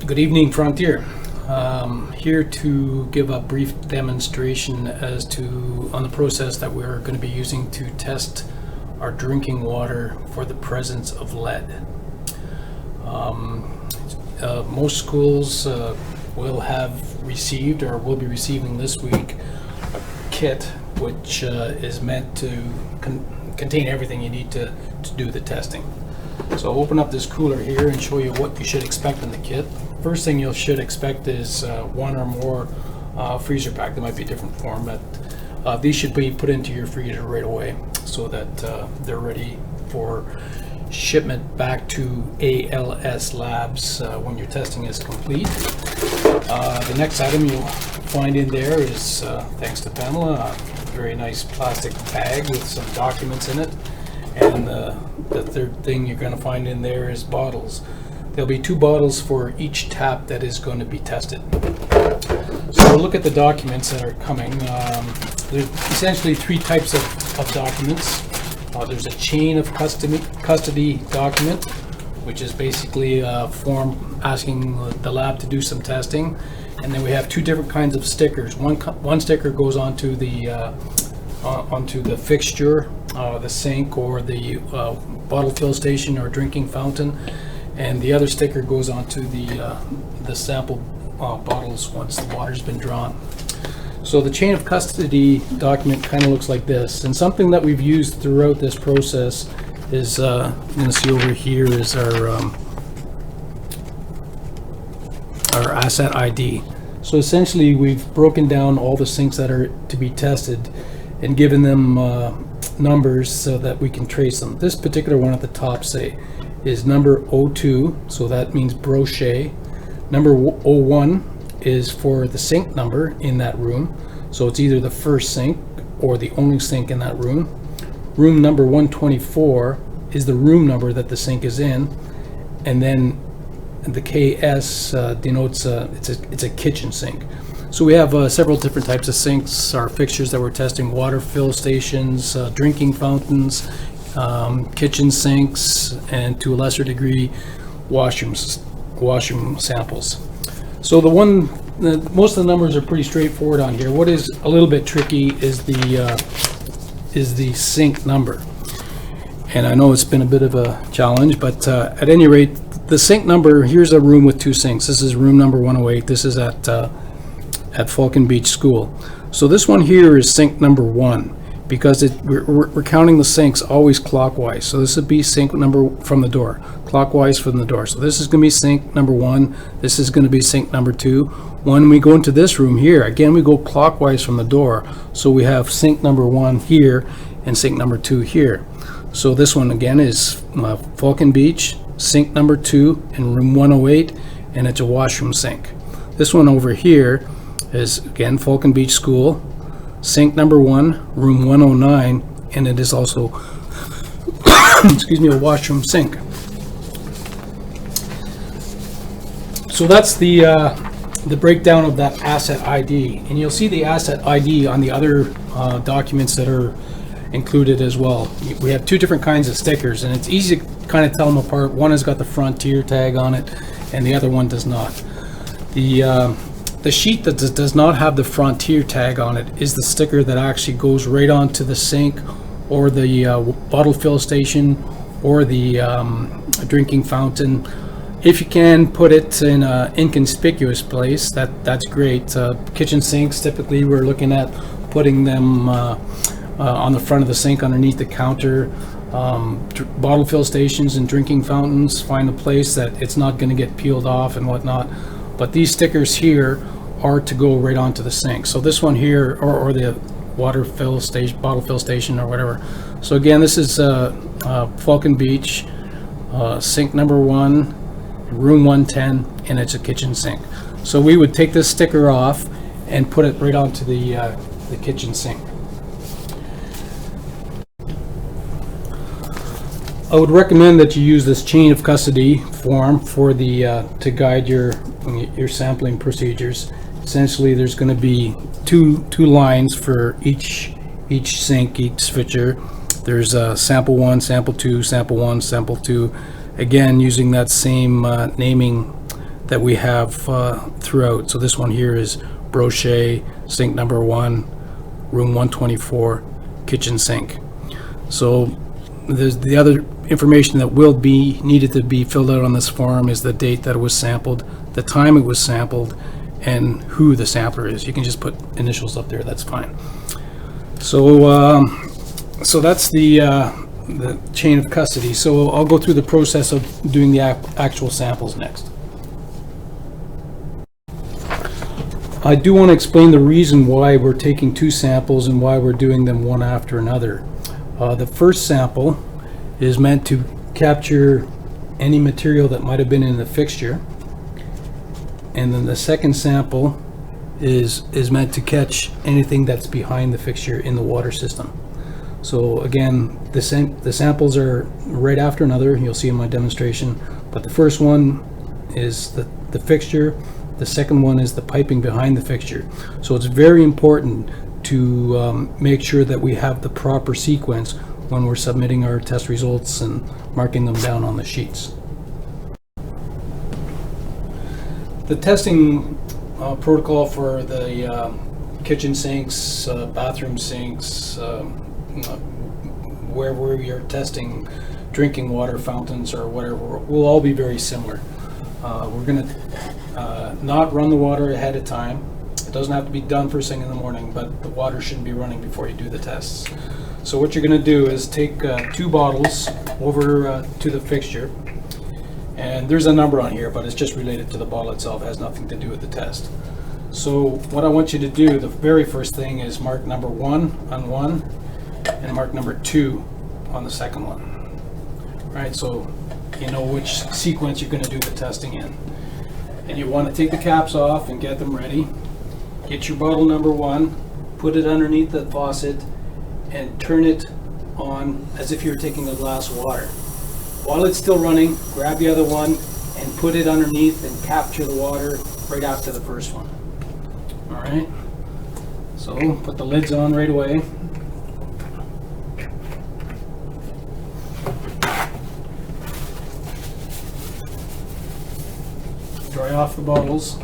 Good evening, Frontier. Here to give a brief demonstration as to on the process that we're going to be using to test our drinking water for the presence of lead. Most schools will have received or will be receiving this week a kit which is meant to contain everything you need to do the testing. So I'll open up this cooler here and show you what you should expect in the kit. First thing you should expect is one or more freezer pack. There might be a different format. These should be put into your freezer right away so that they're ready for shipment back to ALS Labs when your testing is complete. The next item you'll find in there is, thanks to Pamela, a very nice plastic bag with some documents in it. And the third thing you're going to find in there is bottles. There'll be 2 bottles for each tap that is going to be tested. So we'll look at the documents that are coming. There's essentially 3 types of documents. There's a chain of custody document, which is basically a form asking the lab to do some testing. And then we have 2 different kinds of stickers. One sticker goes onto the fixture, the sink or the bottle fill station or drinking fountain, and the other sticker goes onto the sample bottles once the water's been drawn. So the chain of custody document kind of looks like this, and something that we've used throughout this process is you're going to see over here is our asset ID. So essentially we've broken down all the sinks that are to be tested and given them numbers so that we can trace them. This particular one at the top, say, is number 02, so that means brochet. Number 01 is for the sink number in that room, so it's either the first sink or the only sink in that room. Room number 124 is the room number that the sink is in, and then the KS denotes it's a kitchen sink. So we have several different types of sinks, our fixtures that we're testing: water fill stations, drinking fountains, kitchen sinks, and to a lesser degree, washroom samples. So most of the numbers are pretty straightforward on here. What is a little bit tricky is the sink number. And I know it's been a bit of a challenge, but at any rate, the sink number, here's a room with 2 sinks. This is room number 108. This is at Falcon Beach School. So this one here is sink number 1 because we're counting the sinks always clockwise. So this would be sink number from the door, clockwise from the door. So this is going to be sink number 1. This is going to be sink number 2. When we go into this room here, again, we go clockwise from the door. So we have sink number 1 here and sink number 2 here. So this one again is Falcon Beach, sink number 2 in room 108, and it's a washroom sink. This one over here is again Falcon Beach School, sink number 1, room 109, and it is also excuse me, a washroom sink. So that's the breakdown of that asset ID, and you'll see the asset ID on the other documents that are included as well. We have 2 different kinds of stickers, and it's easy to kind of tell them apart. One has got the Frontier tag on it, and the other one does not. The sheet that does not have the Frontier tag on it is the sticker that actually goes right onto the sink or the bottle fill station or the drinking fountain. If you can put it in an inconspicuous place, that's great. Kitchen sinks, typically we're looking at putting them on the front of the sink underneath the counter. Bottle fill stations and drinking fountains, find a place that it's not going to get peeled off and whatnot. But these stickers here are to go right onto the sink. So this one here, or the water fill station, bottle fill station, or whatever. So again, this is Falcon Beach, sink number 1, room 110, and it's a kitchen sink. So we would take this sticker off and put it right onto the kitchen sink. I would recommend that you use this chain of custody form for to guide your sampling procedures. Essentially, there's going to be two lines for each sink, each fixture. There's sample 1, sample 2, sample 1, sample 2. Again, using that same naming that we have throughout. So this one here is Brochet, sink number 1, room 124, kitchen sink. So there's the other information that will be needed to be filled out on this form is the date that it was sampled, the time it was sampled, and who the sampler is. You can just put initials up there, that's fine. So so that's the chain of custody. So I'll go through the process of doing the actual samples next. I do want to explain the reason why we're taking 2 samples and why we're doing them one after another. The first sample is meant to capture any material that might have been in the fixture, and then the second sample is meant to catch anything that's behind the fixture in the water system. So again, the samples are right after another, you'll see in my demonstration, but the first one is the fixture, the second one is the piping behind the fixture. So it's very important to make sure that we have the proper sequence when we're submitting our test results and marking them down on the sheets. The testing protocol for the kitchen sinks, bathroom sinks, wherever you're testing drinking water fountains or whatever, will all be very similar. We're going to not run the water ahead of time. It doesn't have to be done first thing in the morning, but the water shouldn't be running before you do the tests. So what you're going to do is take 2 bottles over to the fixture, and there's a number on here, but it's just related to the bottle itself. It has nothing to do with the test. So what I want you to do, the very first thing, is mark number 1 on one and mark number 2 on the second one. All right, so you know which sequence you're going to do the testing in. And you want to take the caps off and get them ready. Get your bottle number 1, put it underneath the faucet, and turn it on as if you're taking a glass of water. While it's still running, grab the other one and put it underneath and capture the water right after the first one. All right, so put the lids on right away. Dry off the bottles.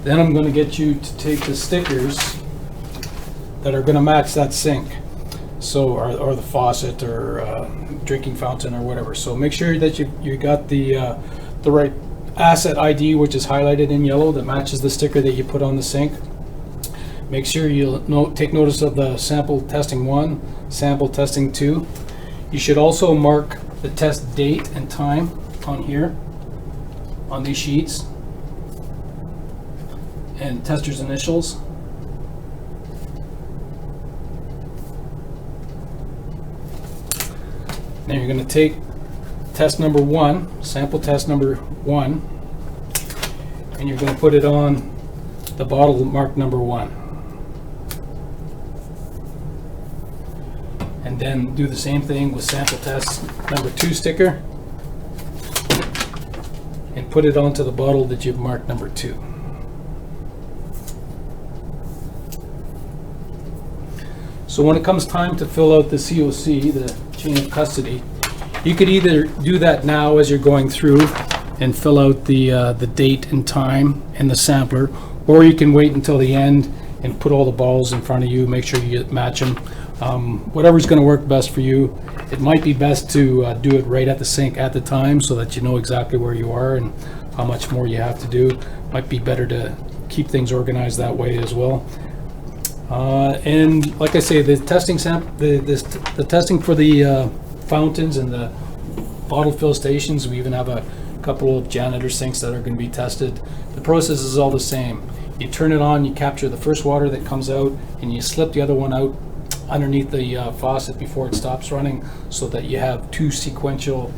Then I'm going to get you to take the stickers that are going to match that sink, so or the faucet or drinking fountain or whatever. So make sure that you got the right asset ID, which is highlighted in yellow, that matches the sticker that you put on the sink. Make sure you take notice of the sample testing 1, sample testing 2. You should also mark the test date and time on here on these sheets, and tester's initials. Now you're going to take test number 1, sample test number 1, and you're going to put it on the bottle marked number 1. And then do the same thing with sample test number 2 sticker, and put it onto the bottle that you've marked number 2. So when it comes time to fill out the COC, the chain of custody, you could either do that now as you're going through and fill out the date and time and the sampler, or you can wait until the end and put all the bottles in front of you, make sure you match them. Whatever's going to work best for you. It might be best to do it right at the sink at the time so that you know exactly where you are and how much more you have to do. Might be better to keep things organized that way as well. And like I say, the testing the testing for the fountains and the bottle fill stations, we even have a couple of janitor sinks that are going to be tested. The process is all the same. You turn it on, you capture the first water that comes out, and you slip the other one out underneath the faucet before it stops running, so that you have 2 sequential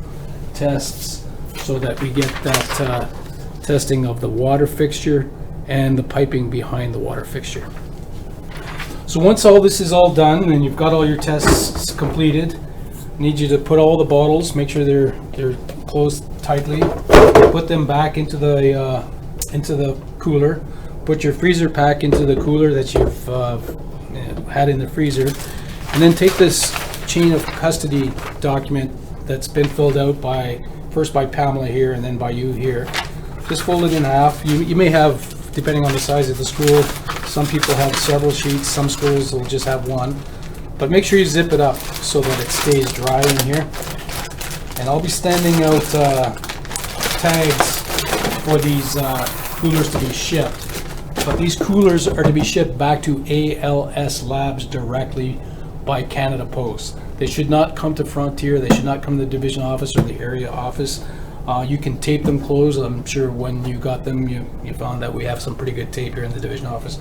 tests, so that we get that testing of the water fixture and the piping behind the water fixture. So once all this is all done and you've got all your tests completed, I need you to put all the bottles, make sure they're closed tightly, put them back into the cooler, put your freezer pack into the cooler that you've had in the freezer, and then take this chain of custody document that's been filled out by first by Pamela here and then by you here. Just fold it in half. You may have, depending on the size of the spool, some people have several sheets, some spools will just have one. But make sure you zip it up so that it stays dry in here. And I'll be standing out tags for these coolers to be shipped. But these coolers are to be shipped back to ALS Labs directly by Canada Post. They should not come to Frontier. They should not come to the division office or the area office. You can tape them closed. I'm sure when you got them, you found that we have some pretty good tape here in the division office.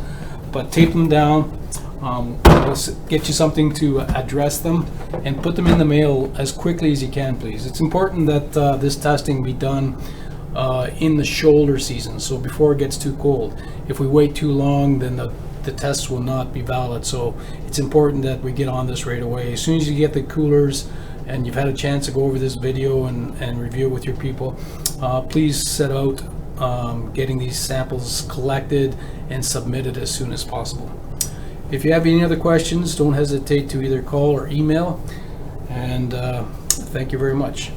But tape them down. We'll get you something to address them and put them in the mail as quickly as you can, please. It's important that this testing be done in the shoulder season, so before it gets too cold. If we wait too long, then the tests will not be valid. So it's important that we get on this right away. As soon as you get the coolers and you've had a chance to go over this video and review it with your people, please set out getting these samples collected and submitted as soon as possible. If you have any other questions, don't hesitate to either call or email, and thank you very much.